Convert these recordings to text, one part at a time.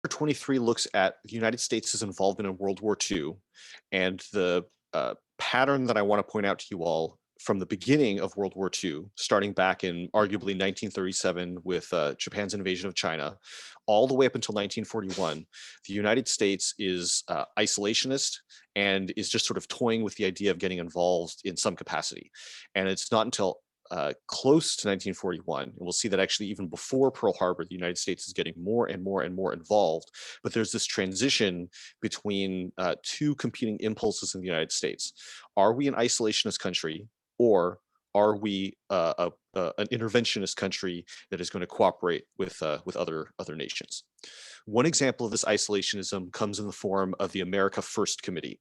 23 looks at the United States' involvement in World War II, and the pattern that I want to point out to you all from the beginning of World War II, starting back in arguably 1937 with Japan's invasion of China, all the way up until 1941, the United States is isolationist and is just sort of toying with the idea of getting involved in some capacity. And it's not until close to 1941, and we'll see that actually even before Pearl Harbor, the United States is getting more and more and more involved. But there's this transition between two competing impulses in the United States. Are we an isolationist country, or are we an interventionist country that is going to cooperate with other nations? One example of this isolationism comes in the form of the America First Committee.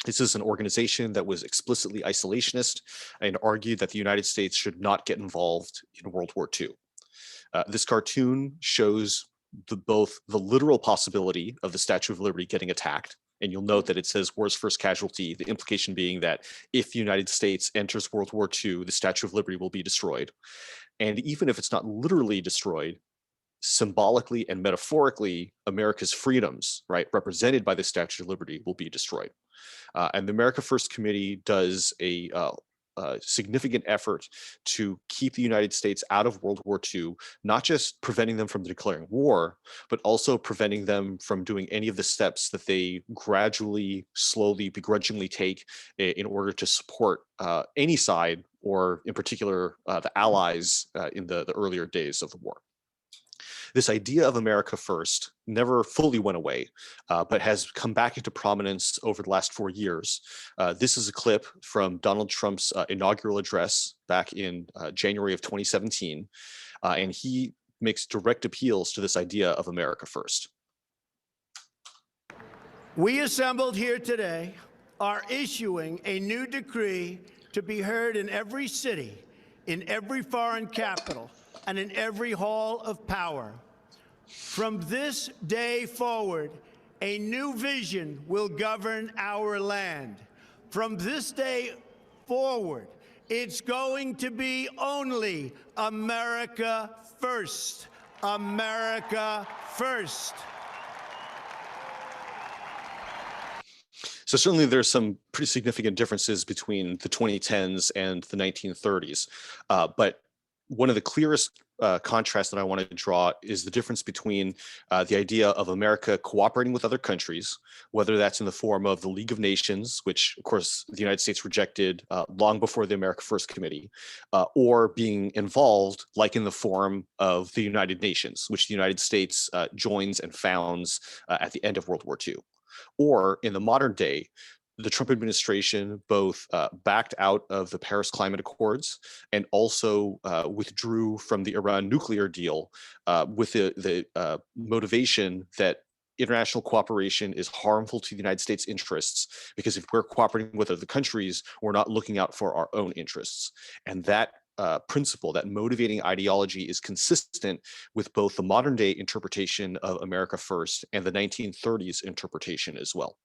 This is an organization that was explicitly isolationist and argued that the United States should not get involved in World War II. This cartoon shows both the literal possibility of the Statue of Liberty getting attacked, and you'll note that it says war's first casualty, the implication being that if the United States enters World War II, the Statue of Liberty will be destroyed. And even if it's not literally destroyed, symbolically and metaphorically, America's freedoms, right, represented by the Statue of Liberty, will be destroyed. And the America First Committee does a significant effort to keep the United States out of World War II, not just preventing them from declaring war, but also preventing them from doing any of the steps that they gradually, slowly, begrudgingly take in order to support any side, or in particular, the Allies in the earlier days of the war. This idea of America First never fully went away, but has come back into prominence over the last 4 years. This is a clip from Donald Trump's inaugural address back in January of 2017, and he makes direct appeals to this idea of America First. We assembled here today are issuing a new decree to be heard in every city, in every foreign capital, and in every hall of power. From this day forward, a new vision will govern our land. From this day forward, it's going to be only America first. America first. So certainly there's some pretty significant differences between the 2010s and the 1930s, but one of the clearest contrasts that I want to draw is the difference between the idea of America cooperating with other countries, whether that's in the form of the League of Nations, which of course the United States rejected long before the America First Committee, or being involved like in the form of the United Nations, which the United States joins and founds at the end of World War II. Or in the modern day, the Trump administration both backed out of the Paris Climate Accords and also withdrew from the Iran nuclear deal with the motivation that international cooperation is harmful to the United States interests, because if we're cooperating with other countries, we're not looking out for our own interests. And that principle, that motivating ideology, is consistent with both the modern day interpretation of America First and the 1930s interpretation as well.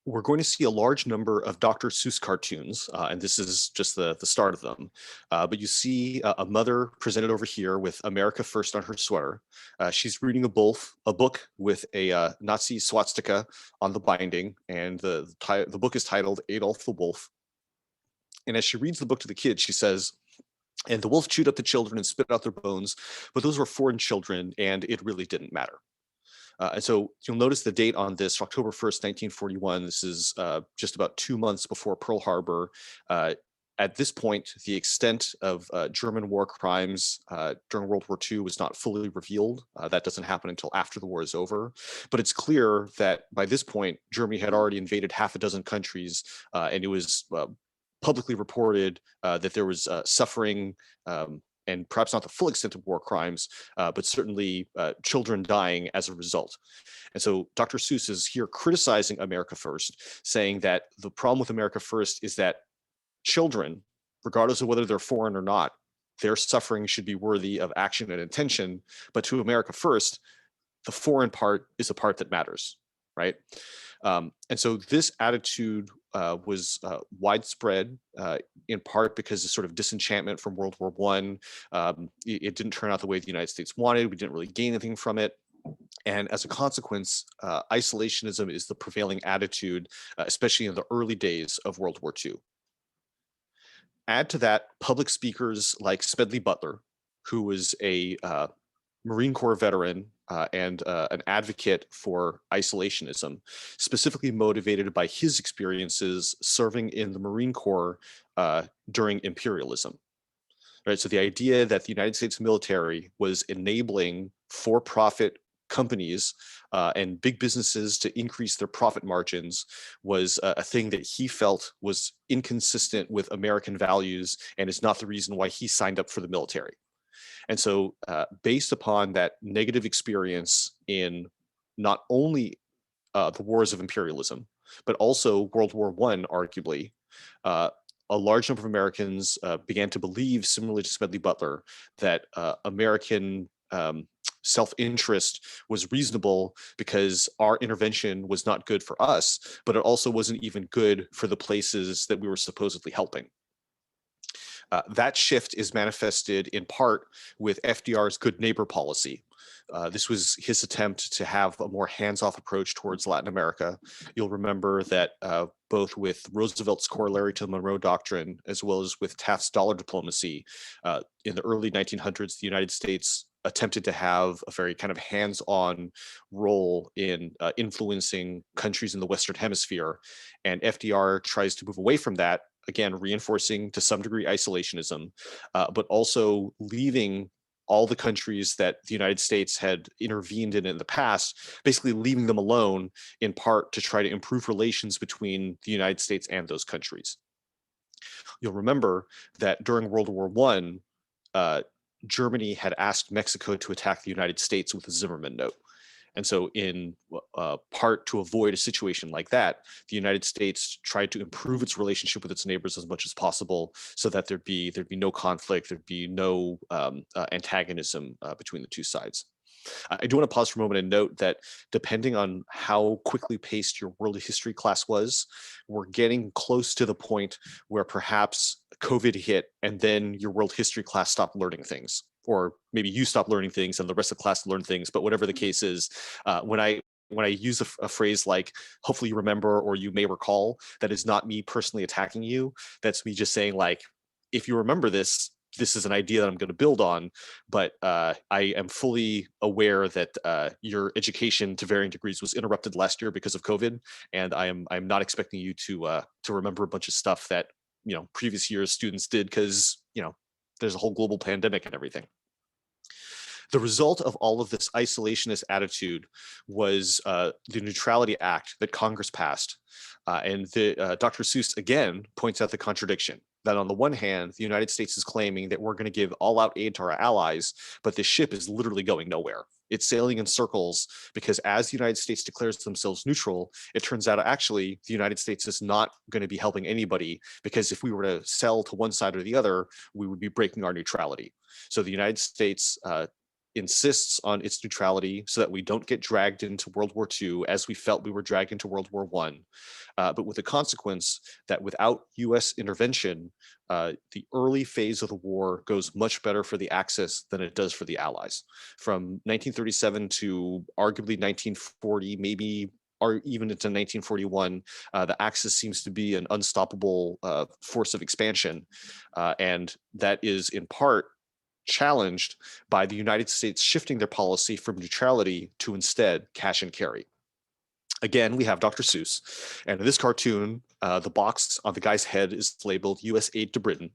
We're going to see a large number of Dr. Seuss cartoons, and this is just the start of them. But you see a mother presented over here with America First on her sweater. She's reading a book with a Nazi swastika on the binding, and the book is titled Adolf the Wolf. And as she reads the book to the kids, she says, "And the wolf chewed up the children and spit out their bones, but those were foreign children, and it really didn't matter." And so you'll notice the date on this, October 1st, 1941. This is just about 2 months before Pearl Harbor. At this point, the extent of German war crimes during World War II was not fully revealed. That doesn't happen until after the war is over. But it's clear that by this point, Germany had already invaded half a dozen countries, and it was publicly reported that there was suffering, and perhaps not the full extent of war crimes, but certainly children dying as a result. And so Dr. Seuss is here criticizing America First, saying that the problem with America First is that children, regardless of whether they're foreign or not, their suffering should be worthy of action and attention. But to America First, the foreign part is the part that matters, right? And so this attitude was widespread, in part because of sort of disenchantment from World War I. It didn't turn out the way the United States wanted. We didn't really gain anything from it. And as a consequence, isolationism is the prevailing attitude, especially in the early days of World War II. Add to that public speakers like Smedley Butler, who was a Marine Corps veteran and an advocate for isolationism, specifically motivated by his experiences serving in the Marine Corps during imperialism. Right, so the idea that the United States military was enabling for-profit companies and big businesses to increase their profit margins was a thing that he felt was inconsistent with American values and is not the reason why he signed up for the military. And so, based upon that negative experience in not only the wars of imperialism, but also World War I, arguably, uh, a large number of Americans began to believe, similarly to Smedley Butler, that American self-interest was reasonable because our intervention was not good for us, but it also wasn't even good for the places that we were supposedly helping. That shift is manifested in part with FDR's good neighbor policy. This was his attempt to have a more hands-off approach towards Latin America. You'll remember that both with Roosevelt's corollary to the Monroe Doctrine, as well as with Taft's dollar diplomacy, in the early 1900s, the United States attempted to have a very kind of hands-on role in influencing countries in the Western Hemisphere. And FDR tries to move away from that, again, reinforcing to some degree isolationism, but also leaving all the countries that the United States had intervened in the past, basically leaving them alone in part to try to improve relations between the United States and those countries. You'll remember that during World War I, Germany had asked Mexico to attack the United States with a Zimmerman note. And so, in part to avoid a situation like that, the United States tried to improve its relationship with its neighbors as much as possible, so that there'd be no conflict, there'd be no antagonism between the two sides. I do want to pause for a moment and note that depending on how quickly paced your world history class was, we're getting close to the point where perhaps COVID hit and then your world history class stopped learning things. Or maybe you stopped learning things and the rest of the class learned things. But whatever the case is, when I use a phrase like "hopefully you remember" or "you may recall," that is not me personally attacking you. That's me just saying, like, if you remember this, this is an idea that I'm going to build on, but I am fully aware that your education to varying degrees was interrupted last year because of COVID, and I'm not expecting you to remember a bunch of stuff that previous years students did because there's a whole global pandemic and everything. The result of all of this isolationist attitude was the Neutrality Act that Congress passed. Dr. Seuss again points out the contradiction that on the one hand, the United States is claiming that we're going to give all out aid to our allies, but the ship is literally going nowhere. It's sailing in circles because as the United States declares themselves neutral, it turns out actually the United States is not going to be helping anybody because if we were to sell to one side or the other, we would be breaking our neutrality. So the United States insists on its neutrality so that we don't get dragged into World War II as we felt we were dragged into World War I, but with the consequence that without US intervention, the early phase of the war goes much better for the Axis than it does for the Allies. From 1937 to arguably 1940, maybe or even into 1941, the Axis seems to be an unstoppable force of expansion. And that is in part challenged by the United States shifting their policy from neutrality to instead cash and carry. Again, we have Dr. Seuss, and in this cartoon, the box on the guy's head is labeled U.S. aid to Britain.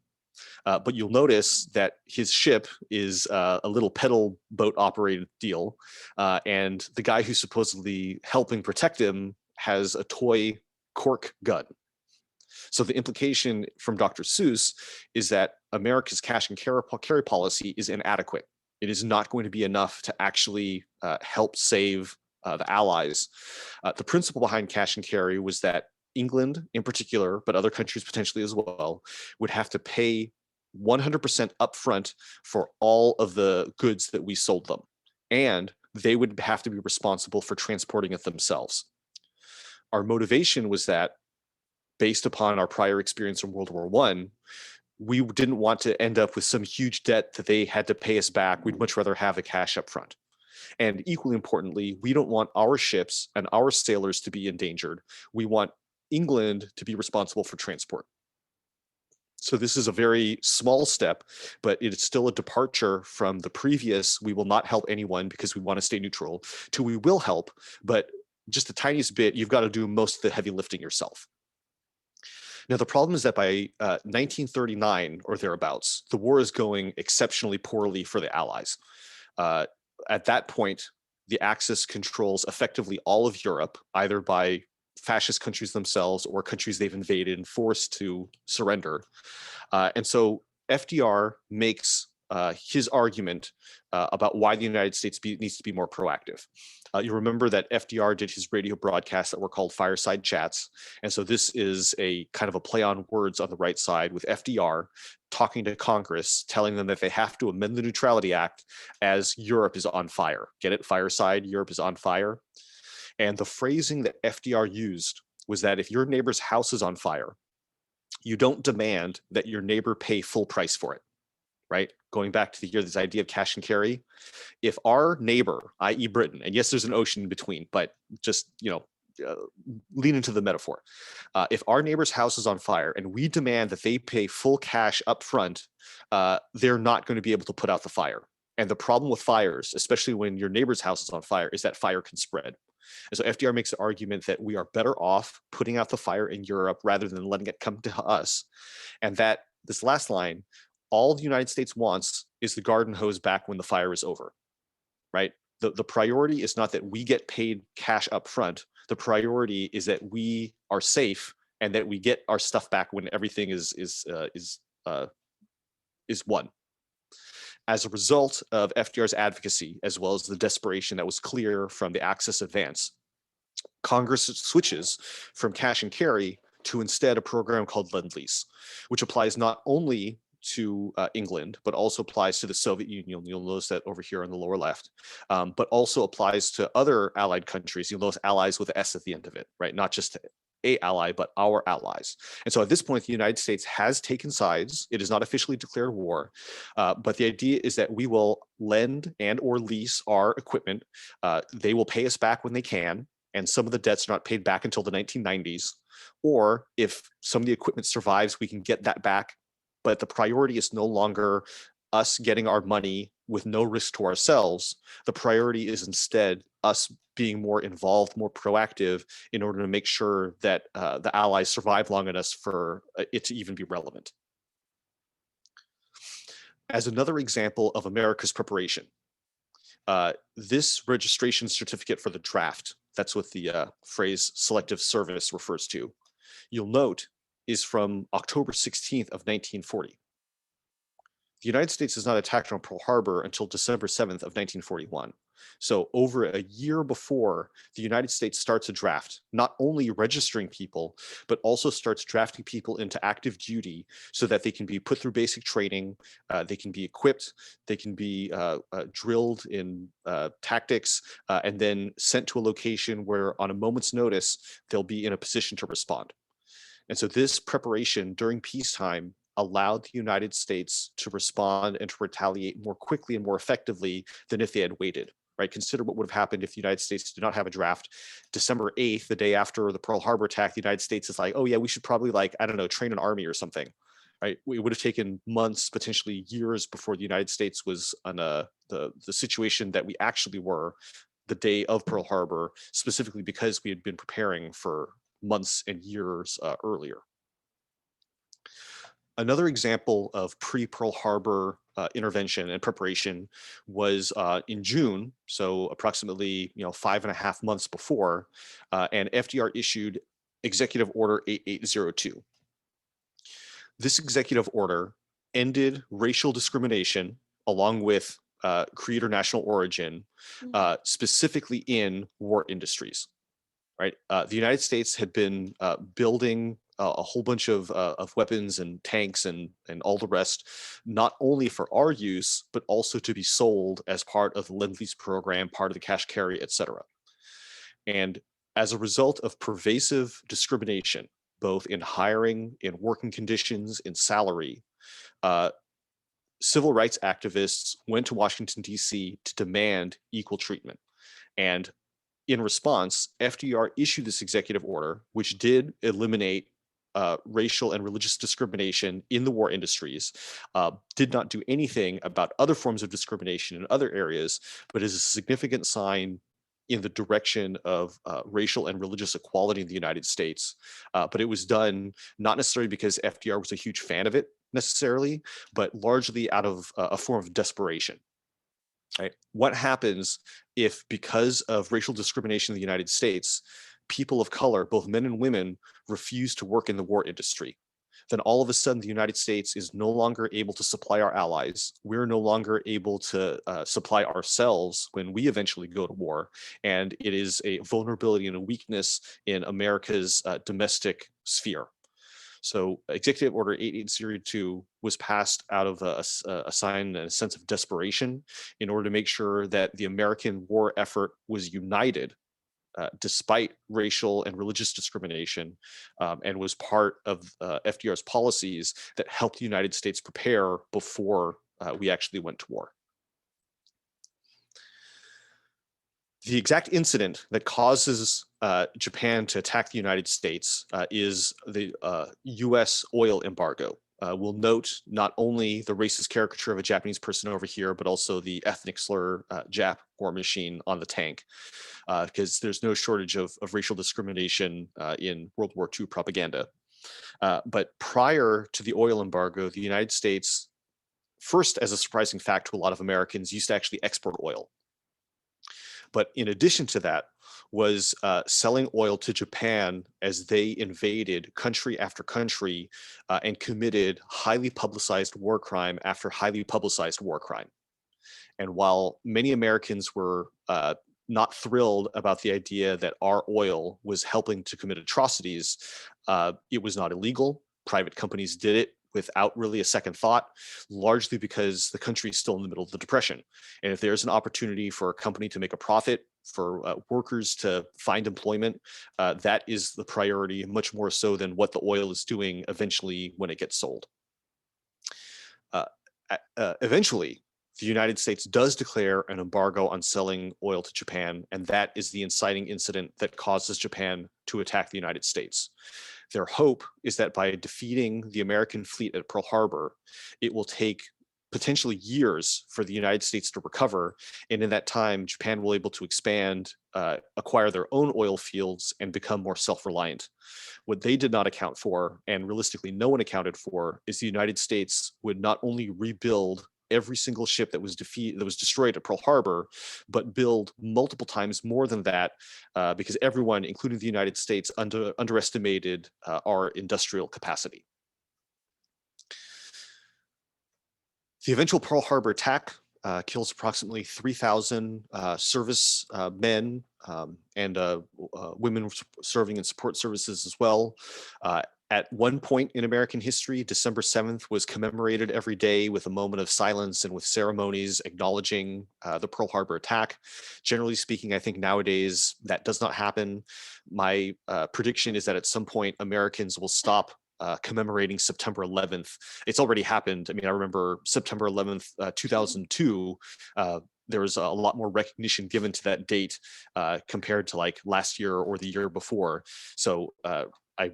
But you'll notice that his ship is a little pedal boat operated deal, and the guy who's supposedly helping protect him has a toy cork gun. So the implication from Dr. Seuss is that America's cash and carry policy is inadequate. It is not going to be enough to actually help save the Allies. The principle behind cash and carry was that England in particular, but other countries potentially as well, would have to pay 100% upfront for all of the goods that we sold them. And they would have to be responsible for transporting it themselves. Our motivation was that based upon our prior experience in World War I, we didn't want to end up with some huge debt that they had to pay us back. We'd much rather have the cash up front. And equally importantly, we don't want our ships and our sailors to be endangered. We want England to be responsible for transport. So this is a very small step, but it's still a departure from the previous, we will not help anyone because we want to stay neutral, to we will help, but just the tiniest bit, you've got to do most of the heavy lifting yourself. Now, the problem is that by 1939 or thereabouts, the war is going exceptionally poorly for the Allies. At that point, the Axis controls effectively all of Europe, either by fascist countries themselves or countries they've invaded and forced to surrender. And so FDR makes his argument about why the United States needs to be more proactive. You remember that FDR did his radio broadcasts that were called fireside chats. And so this is a kind of a play on words on the right side with FDR talking to Congress, telling them that they have to amend the Neutrality Act as Europe is on fire. Get it? Fireside, Europe is on fire. And the phrasing that FDR used was that if your neighbor's house is on fire, you don't demand that your neighbor pay full price for it, right? Going back to this idea of cash and carry. If our neighbor, i.e. Britain, and yes, there's an ocean in between, but just, lean into the metaphor. If our neighbor's house is on fire and we demand that they pay full cash up front, they're not going to be able to put out the fire. And the problem with fires, especially when your neighbor's house is on fire, is that fire can spread. And so FDR makes the argument that we are better off putting out the fire in Europe rather than letting it come to us. And that this last line, all the United States wants is the garden hose back when the fire is over, right? The priority is not that we get paid cash up front. The priority is that we are safe and that we get our stuff back when everything is won. As a result of FDR's advocacy, as well as the desperation that was clear from the Axis advance, Congress switches from cash and carry to instead a program called Lend-Lease, which applies not only to England, but also applies to the Soviet Union. You'll notice that over here on the lower left, but also applies to other allied countries. You'll notice allies with an S at the end of it, right? Not just a ally, but our allies. And so at this point, the United States has taken sides. It is not officially declared war, but the idea is that we will lend and or lease our equipment. They will pay us back when they can, and some of the debts are not paid back until the 1990s. Or if some of the equipment survives, we can get that back. But the priority is no longer us getting our money with no risk to ourselves. The priority is instead us being more involved, more proactive in order to make sure that the Allies survive long enough for it to even be relevant. As another example of America's preparation, this registration certificate for the draft, that's what the phrase selective service refers to, you'll note is from October 16th of 1940. The United States is not attacked on Pearl Harbor until December 7th of 1941. So over a year before, the United States starts a draft, not only registering people, but also starts drafting people into active duty so that they can be put through basic training, they can be equipped, they can be drilled in tactics, and then sent to a location where on a moment's notice, they'll be in a position to respond. And so this preparation during peacetime allowed the United States to respond and to retaliate more quickly and more effectively than if they had waited, right? Consider what would have happened if the United States did not have a draft. December 8th, the day after the Pearl Harbor attack, the United States is like, oh yeah, we should probably train an army or something, right? It would have taken months, potentially years before the United States was on the situation that we actually were the day of Pearl Harbor, specifically because we had been preparing for months and years earlier. Another example of pre-Pearl Harbor intervention and preparation was in June, so approximately 5.5 months before, and FDR issued Executive Order 8802. This executive order ended racial discrimination along with creed or national origin, specifically in war industries. Right, the United States had been building a whole bunch of weapons and tanks and all the rest, not only for our use, but also to be sold as part of the Lend-Lease program, part of the cash carry, etc. And as a result of pervasive discrimination, both in hiring, in working conditions, in salary, civil rights activists went to Washington, D.C. to demand equal treatment. And in response, FDR issued this executive order, which did eliminate racial and religious discrimination in the war industries, did not do anything about other forms of discrimination in other areas, but is a significant sign in the direction of racial and religious equality in the United States. But it was done not necessarily because FDR was a huge fan of it necessarily, but largely out of a form of desperation. Right? What happens if, because of racial discrimination in the United States, people of color, both men and women, refuse to work in the war industry? Then all of a sudden, the United States is no longer able to supply our allies. We're no longer able to supply ourselves when we eventually go to war. And it is a vulnerability and a weakness in America's domestic sphere. So Executive Order 8802 was passed out of a sign and a sense of desperation in order to make sure that the American war effort was united despite racial and religious discrimination, and was part of FDR's policies that helped the United States prepare before we actually went to war. The exact incident that causes Japan to attack the United States is the US oil embargo. We'll note not only the racist caricature of a Japanese person over here, but also the ethnic slur Jap war machine on the tank, because there's no shortage of racial discrimination in World War II propaganda. But prior to the oil embargo, the United States, first, as a surprising fact to a lot of Americans, used to actually export oil. But in addition to that, was selling oil to Japan as they invaded country after country and committed highly publicized war crime after highly publicized war crime. And while many Americans were not thrilled about the idea that our oil was helping to commit atrocities, it was not illegal. Private companies did it without really a second thought, largely because the country is still in the middle of the Depression. And if there's an opportunity for a company to make a profit, for workers to find employment, that is the priority, much more so than what the oil is doing eventually when it gets sold. Eventually, the United States does declare an embargo on selling oil to Japan, and that is the inciting incident that causes Japan to attack the United States. Their hope is that by defeating the American fleet at Pearl Harbor, it will take potentially years for the United States to recover. And in that time, Japan will be able to expand, acquire their own oil fields, and become more self-reliant. What they did not account for, and realistically no one accounted for, is the United States would not only rebuild every single ship that was destroyed at Pearl Harbor, but build multiple times more than that, because everyone, including the United States, underestimated our industrial capacity. The eventual Pearl Harbor attack kills approximately 3,000 service men and women serving in support services as well. At one point in American history, December 7th was commemorated every day with a moment of silence and with ceremonies acknowledging the Pearl Harbor attack. Generally speaking, I think nowadays that does not happen. My prediction is that at some point Americans will stop commemorating September 11th. It's already happened. I mean, I remember September 11th, 2002, there was a lot more recognition given to that date compared to like last year or the year before. So I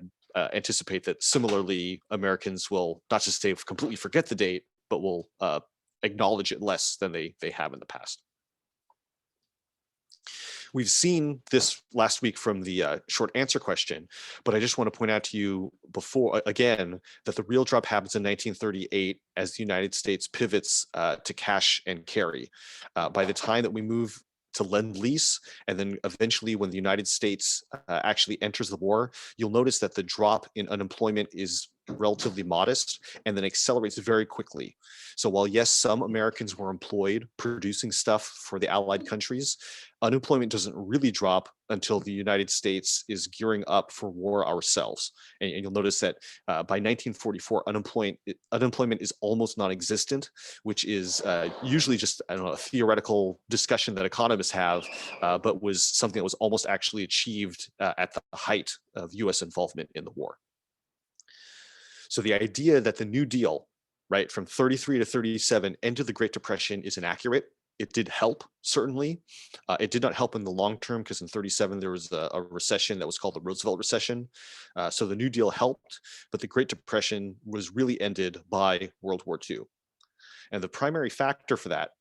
anticipate that similarly, Americans will not just say completely forget the date, but will acknowledge it less than they have in the past. We've seen this last week from the short answer question, but I just want to point out to you before, again, that the real drop happens in 1938 as the United States pivots to cash and carry. By the time that we move to Lend-Lease, and then eventually when the United States actually enters the war, you'll notice that the drop in unemployment is relatively modest and then accelerates very quickly. So while yes, some Americans were employed producing stuff for the Allied countries, unemployment doesn't really drop until the United States is gearing up for war ourselves. And you'll notice that by 1944, unemployment is almost non-existent, which is usually just, I don't know, a theoretical discussion that economists have, but was something that was almost actually achieved at the height of US involvement in the war. So the idea that the New Deal right? From 33 to 37, end of the Great Depression is inaccurate. It did help, certainly. It did not help in the long term because in 37, there was a recession that was called the Roosevelt recession. So the New Deal helped, but the Great Depression was really ended by World War II. And the primary factor for that,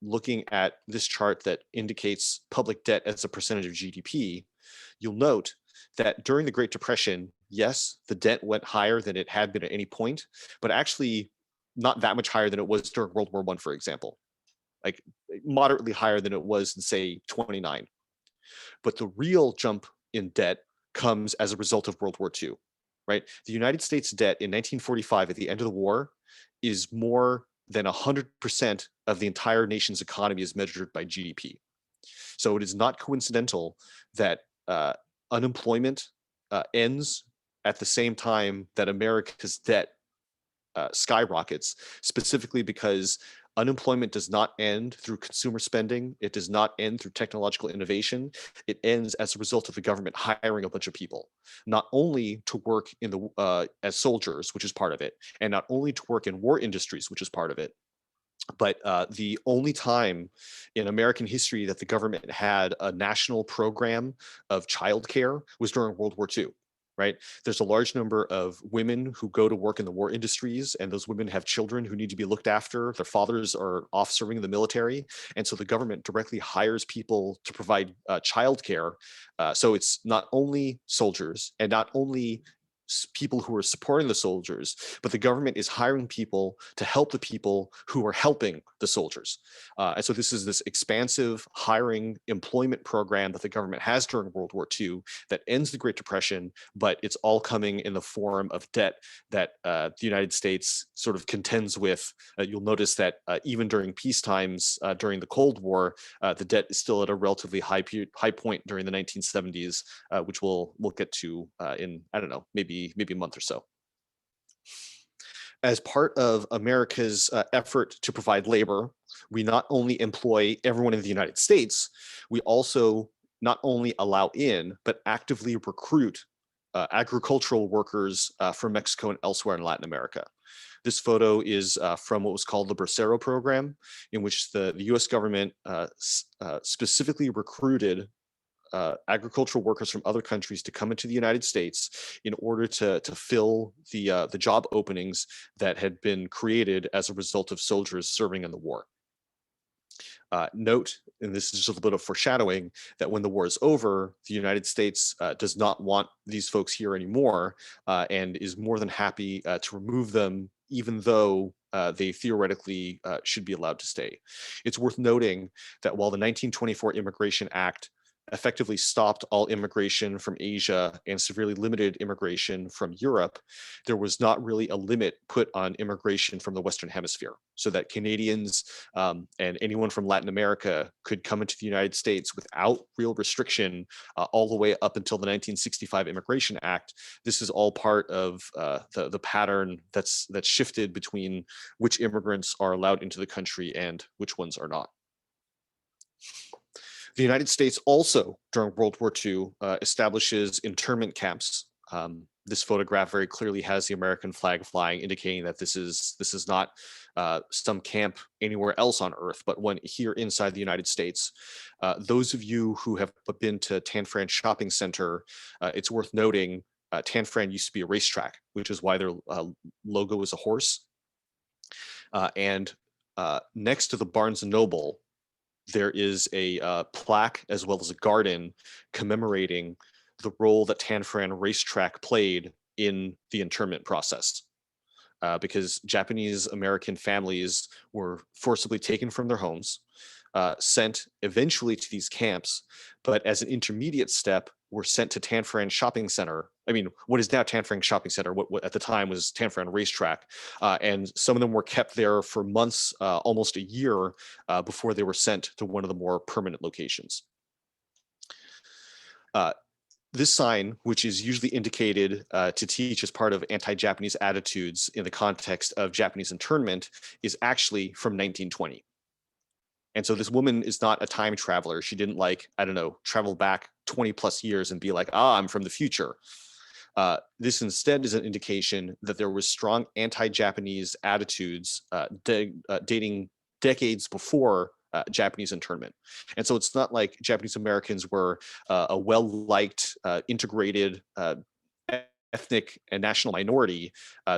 looking at this chart that indicates public debt as a percentage of GDP, you'll note that during the Great Depression, yes, the debt went higher than it had been at any point, but actually not that much higher than it was during World War I, for example, like moderately higher than it was in, say, 29. But the real jump in debt comes as a result of World War II, right? The United States debt in 1945 at the end of the war is more than 100% of the entire nation's economy as measured by GDP. So it is not coincidental that unemployment ends at the same time that America's debt skyrockets, specifically because unemployment does not end through consumer spending. It does not end through technological innovation. It ends as a result of the government hiring a bunch of people, not only to work in the as soldiers, which is part of it, and not only to work in war industries, which is part of it, but the only time in American history that the government had a national program of childcare was during World War II. Right? There's a large number of women who go to work in the war industries, and those women have children who need to be looked after. Their fathers are off serving in the military, and so the government directly hires people to provide childcare. So it's not only soldiers and not only people who are supporting the soldiers, but the government is hiring people to help the people who are helping the soldiers. And so this is this expansive hiring employment program that the government has during World War II that ends the Great Depression, but it's all coming in the form of debt that the United States sort of contends with. You'll notice that even during peace times, during the Cold War, the debt is still at a relatively high point during the 1970s, which we'll get to in, I don't know, maybe a month or so. As part of America's effort to provide labor, we not only employ everyone in the United States, we also not only allow in, but actively recruit agricultural workers from Mexico and elsewhere in Latin America. This photo is from what was called the Bracero program, in which the US government specifically recruited agricultural workers from other countries to come into the United States in order to fill the job openings that had been created as a result of soldiers serving in the war. Note, and this is just a little bit of foreshadowing, that when the war is over, the United States does not want these folks here anymore and is more than happy to remove them, even though they theoretically should be allowed to stay. It's worth noting that while the 1924 Immigration Act effectively stopped all immigration from Asia and severely limited immigration from Europe, there was not really a limit put on immigration from the Western Hemisphere, so that Canadians and anyone from Latin America could come into the United States without real restriction all the way up until the 1965 Immigration Act. This is all part of the pattern that's shifted between which immigrants are allowed into the country and which ones are not. The United States also, during World War II, establishes internment camps. This photograph very clearly has the American flag flying, indicating that this is not some camp anywhere else on Earth, but one here inside the United States. Those of you who have been to Tan Fran Shopping Center, it's worth noting Tan Fran used to be a racetrack, which is why their logo is a horse. And next to the Barnes & Noble, there is a plaque as well as a garden commemorating the role that Tan Fran Racetrack played in the internment process. Because Japanese American families were forcibly taken from their homes, sent eventually to these camps, but as an intermediate step, were sent to Tan Fran Shopping Center. I mean, what is now Tan Fran Shopping Center, what at the time was Tan Fran Racetrack. And some of them were kept there for months, almost a year, before they were sent to one of the more permanent locations. This sign, which is usually indicated to teach as part of anti-Japanese attitudes in the context of Japanese internment, is actually from 1920. And so this woman is not a time traveler. She didn't, like, I don't know, travel back 20 plus years and be like, I'm from the future. This instead is an indication that there was strong anti-Japanese attitudes dating decades before Japanese internment. And so it's not like Japanese Americans were a well-liked, integrated ethnic and national minority.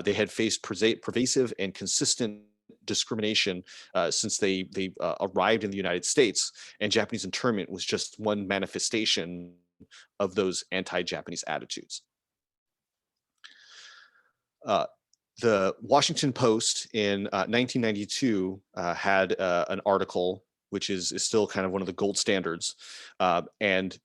They had faced pervasive and consistent discrimination since they arrived in the United States, and Japanese internment was just one manifestation of those anti-Japanese attitudes. The Washington Post in 1992 had an article, which is still kind of one of the gold standards, and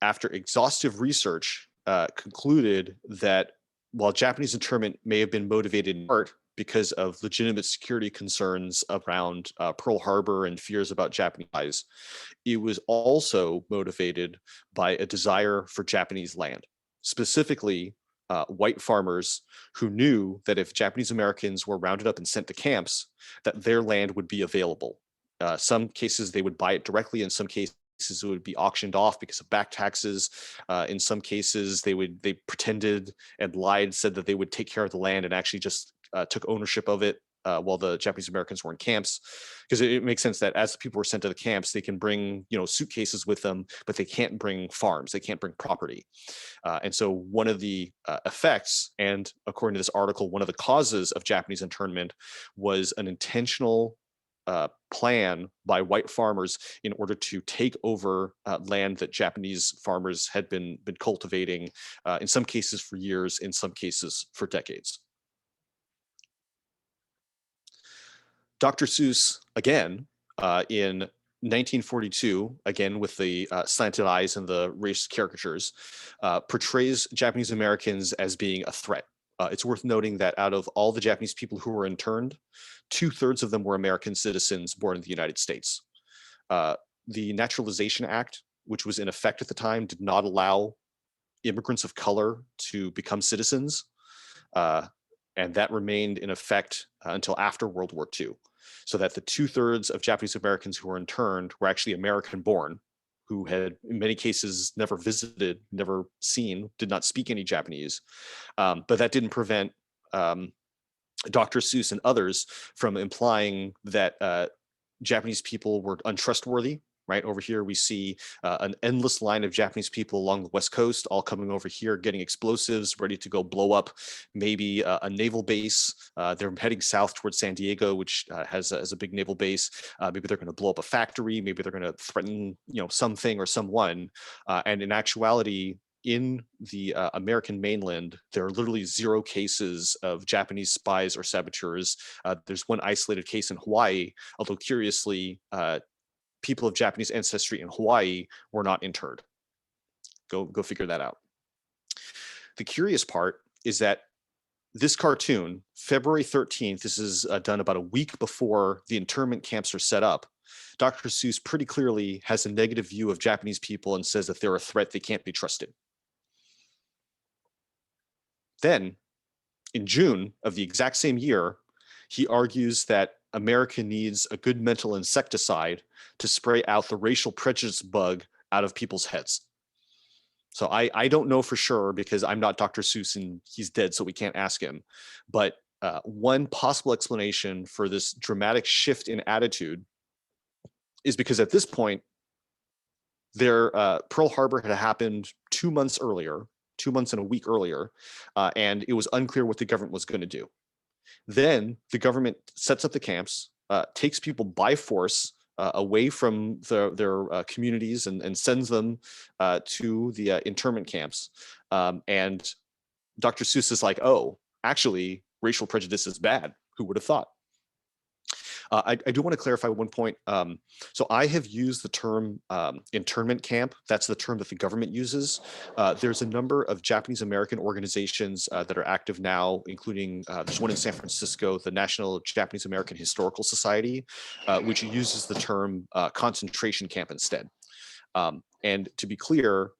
after exhaustive research, concluded that while Japanese internment may have been motivated in part because of legitimate security concerns around Pearl Harbor and fears about Japanese, it was also motivated by a desire for Japanese land, specifically white farmers who knew that if Japanese Americans were rounded up and sent to camps, that their land would be available. Some cases they would buy it directly. In some cases it would be auctioned off because of back taxes. In some cases they pretended and lied, said that they would take care of the land and actually just took ownership of it while the Japanese Americans were in camps, because it makes sense that as people were sent to the camps, they can bring suitcases with them, but they can't bring farms, they can't bring property. And so one of the effects, and according to this article, one of the causes of Japanese internment was an intentional plan by white farmers in order to take over land that Japanese farmers had been cultivating, in some cases for years, in some cases for decades. Dr. Seuss, again, in 1942, again with the slanted eyes and the race caricatures, portrays Japanese Americans as being a threat. It's worth noting that out of all the Japanese people who were interned, 2/3 of them were American citizens born in the United States. The Naturalization Act, which was in effect at the time, did not allow immigrants of color to become citizens. And that remained in effect until after World War II. So that the 2/3 of Japanese Americans who were interned were actually American born, who had in many cases never visited, never seen, did not speak any Japanese. But that didn't prevent Dr. Seuss and others from implying that Japanese people were untrustworthy. Right over here, we see an endless line of Japanese people along the West Coast, all coming over here, getting explosives, ready to go blow up maybe a naval base. They're heading south towards San Diego, which has a big naval base. Maybe they're going to blow up a factory. Maybe they're going to threaten, something or someone. And in actuality, in the American mainland, there are literally 0 cases of Japanese spies or saboteurs. There's one isolated case in Hawaii, although curiously, people of Japanese ancestry in Hawaii were not interred. Go figure that out. The curious part is that this cartoon, February 13th, this is done about a week before the internment camps are set up. Dr. Seuss pretty clearly has a negative view of Japanese people and says that they're a threat, they can't be trusted. Then, in June of the exact same year, he argues that America needs a good mental insecticide to spray out the racial prejudice bug out of people's heads. So I don't know for sure because I'm not Dr. Seuss and he's dead, so we can't ask him. But one possible explanation for this dramatic shift in attitude is because at this point, Pearl Harbor had happened 2 months earlier, 2 months and a week earlier, and it was unclear what the government was going to do. Then the government sets up the camps, takes people by force away from their communities and sends them to the internment camps. And Dr. Seuss is like, oh, actually, racial prejudice is bad. Who would have thought? I do want to clarify one point. So I have used the term internment camp. That's the term that the government uses. There's a number of Japanese American organizations that are active now, including there's one in San Francisco, the National Japanese American Historical Society, which uses the term concentration camp instead. And to be clear,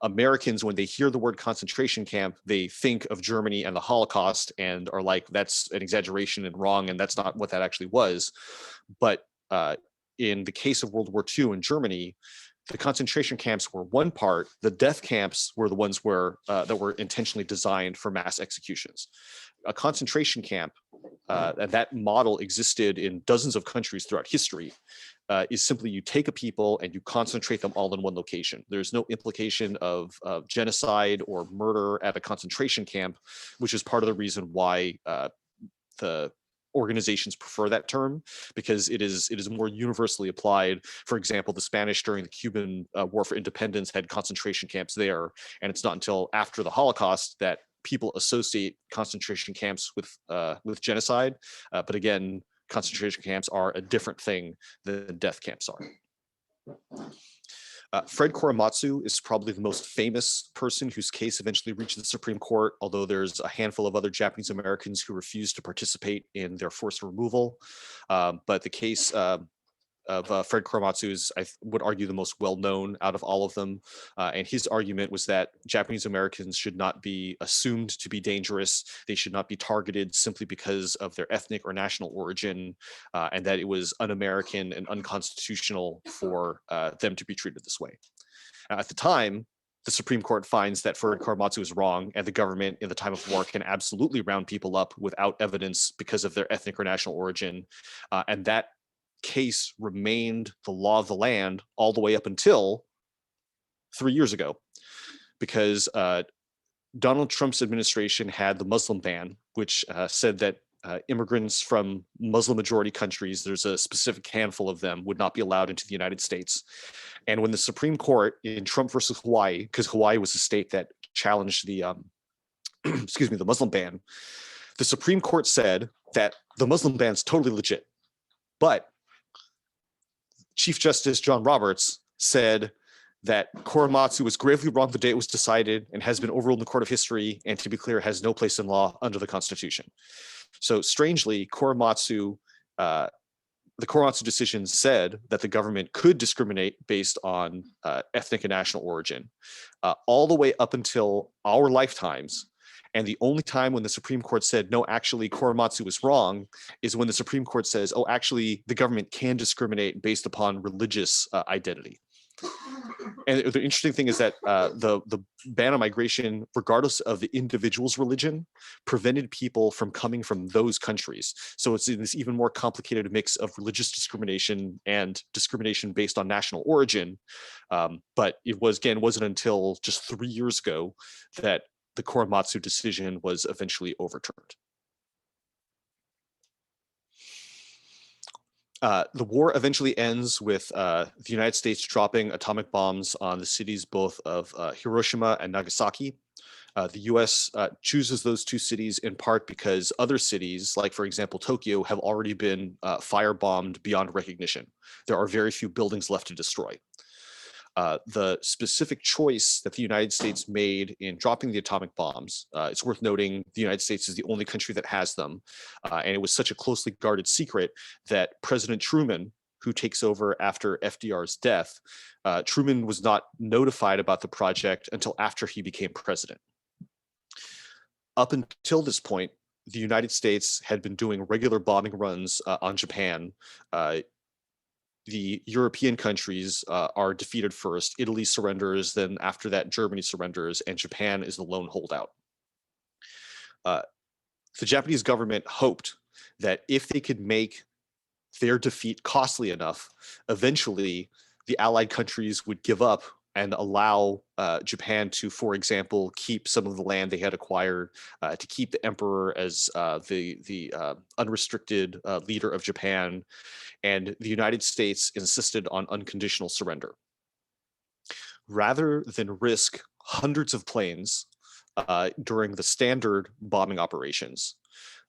Americans, when they hear the word concentration camp, they think of Germany and the Holocaust and are like, that's an exaggeration and wrong, and that's not what that actually was. But in the case of World War II in Germany, The concentration camps were one part. The death camps were the ones where that were intentionally designed for mass executions. A concentration camp, that model existed in dozens of countries throughout history, is simply you take a people and you concentrate them all in one location. There's no implication of genocide or murder at a concentration camp, which is part of the reason why the organizations prefer that term, because it is more universally applied. For example, the Spanish during the Cuban War for Independence had concentration camps there, and it's not until after the Holocaust that people associate concentration camps with genocide. But again, concentration camps are a different thing than death camps are. Fred Korematsu is probably the most famous person whose case eventually reached the Supreme Court, although there's a handful of other Japanese Americans who refused to participate in their forced removal. But the case of Fred Korematsu is, I would argue, the most well-known out of all of them. And his argument was that Japanese Americans should not be assumed to be dangerous. They should not be targeted simply because of their ethnic or national origin, and that it was un-American and unconstitutional for them to be treated this way. At the time, the Supreme Court finds that Fred Korematsu is wrong, and the government in the time of war can absolutely round people up without evidence because of their ethnic or national origin. And that case remained the law of the land all the way up until 3 years ago, because Donald Trump's administration had the Muslim ban, which said that immigrants from Muslim majority countries, there's a specific handful of them, would not be allowed into the United States. And when the Supreme Court in Trump versus Hawaii, because Hawaii was a state that challenged the excuse me, the Muslim ban, the Supreme Court said that the Muslim ban is totally legit, but Chief Justice John Roberts said that Korematsu was gravely wrong the day it was decided and has been overruled in the court of history, and to be clear, has no place in law under the Constitution. So strangely, the Korematsu decision said that the government could discriminate based on ethnic and national origin, all the way up until our lifetimes. And the only time when the Supreme Court said, no, actually, Korematsu was wrong, is when the Supreme Court says, oh, actually, the government can discriminate based upon religious identity. And the interesting thing is that the ban on migration, regardless of the individual's religion, prevented people from coming from those countries. So it's in this even more complicated mix of religious discrimination and discrimination based on national origin. But it wasn't until just 3 years ago that the Korematsu decision was eventually overturned. The war eventually ends with the United States dropping atomic bombs on the cities both of Hiroshima and Nagasaki. The US chooses those two cities in part because other cities, like for example Tokyo, have already been firebombed beyond recognition. There are very few buildings left to destroy. The specific choice that the United States made in dropping the atomic bombs, it's worth noting the United States is the only country that has them. And it was such a closely guarded secret that President Truman, who takes over after FDR's death, Truman was not notified about the project until after he became president. Up until this point, the United States had been doing regular bombing runs on Japan. The European countries are defeated first. Italy surrenders, then after that, Germany surrenders, and Japan is the lone holdout. The Japanese government hoped that if they could make their defeat costly enough, eventually the Allied countries would give up and allow Japan to, for example, keep some of the land they had acquired, to keep the emperor as the unrestricted leader of Japan, and the United States insisted on unconditional surrender. Rather than risk hundreds of planes during the standard bombing operations,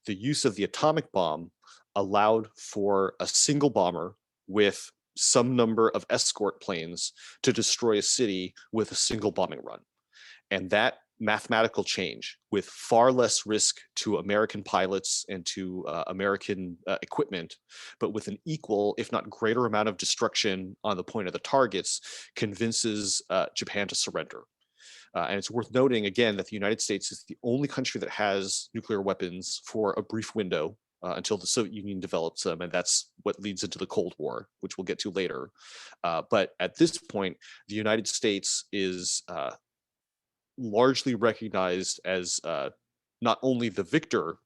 the use of the atomic bomb allowed for a single bomber with some number of escort planes to destroy a city with a single bombing run. And that mathematical change, with far less risk to American pilots and to American equipment, but with an equal, if not greater amount of destruction on the point of the targets, convinces Japan to surrender. And it's worth noting, again, that the United States is the only country that has nuclear weapons for a brief window. until the Soviet Union develops them, and that's what leads into the Cold War, which we'll get to later. But at this point, the United States is largely recognized as not only the victor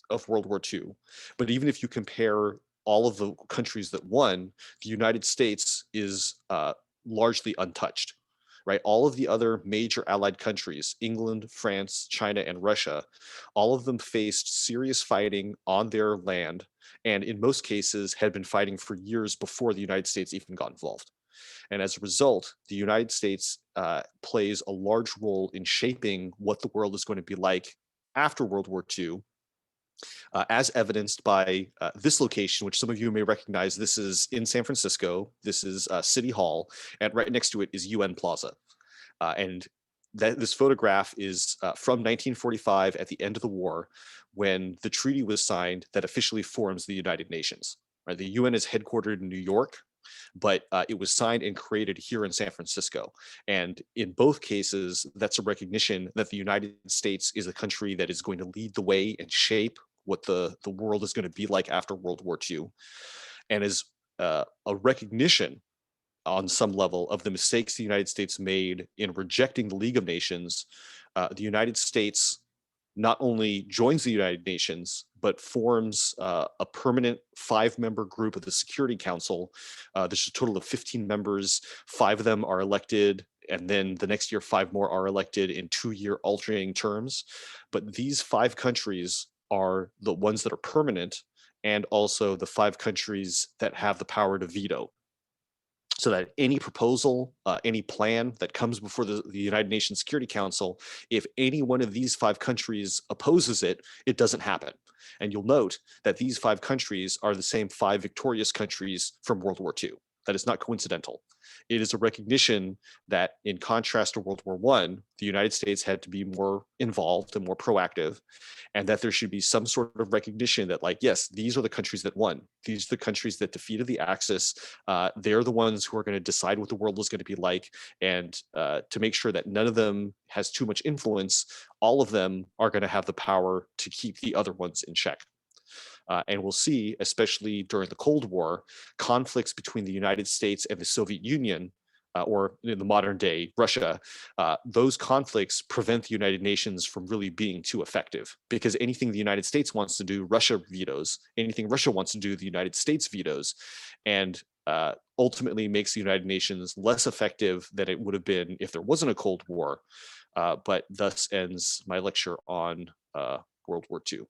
of World War II, but even if you compare all of the countries that won, the United States is largely untouched, right? All of the other major allied countries, England, France, China, and Russia, all of them faced serious fighting on their land, and in most cases had been fighting for years before the United States even got involved. And as a result, the United States plays a large role in shaping what the world is going to be like after World War II, as evidenced by this location, which some of you may recognize. This is in San Francisco. This is City Hall, and right next to it is UN Plaza. And this photograph is from 1945 at the end of the war, when the treaty was signed that officially forms the United Nations. Right? The UN is headquartered in New York, but it was signed and created here in San Francisco. And in both cases, that's a recognition that the United States is a country that is going to lead the way and shape what the world is going to be like after World War II, and is a recognition on some level of the mistakes the United States made in rejecting the League of Nations. The United States not only joins the United Nations, but forms a permanent 5-member group of the Security Council. There's a total of 15 members. 5 of them are elected, and then the next year, 5 more are elected in 2-year alternating terms. But these 5 countries are the ones that are permanent, and also the 5 countries that have the power to veto, so that any proposal, any plan that comes before the United Nations Security Council, if any one of these 5 countries opposes it, it doesn't happen. And you'll note that these 5 countries are the same 5 victorious countries from World War II. That is not coincidental. It is a recognition that, in contrast to World War I, the United States had to be more involved and more proactive, and that there should be some sort of recognition that, like, yes, these are the countries that won. These are the countries that defeated the Axis. They're the ones who are going to decide what the world is going to be like, and to make sure that none of them has too much influence, all of them are going to have the power to keep the other ones in check. And we'll see, especially during the Cold War, conflicts between the United States and the Soviet Union, or in the modern day Russia. Those conflicts prevent the United Nations from really being too effective, because anything the United States wants to do, Russia vetoes. Anything Russia wants to do, the United States vetoes, and ultimately makes the United Nations less effective than it would have been if there wasn't a Cold War. But thus ends my lecture on World War II.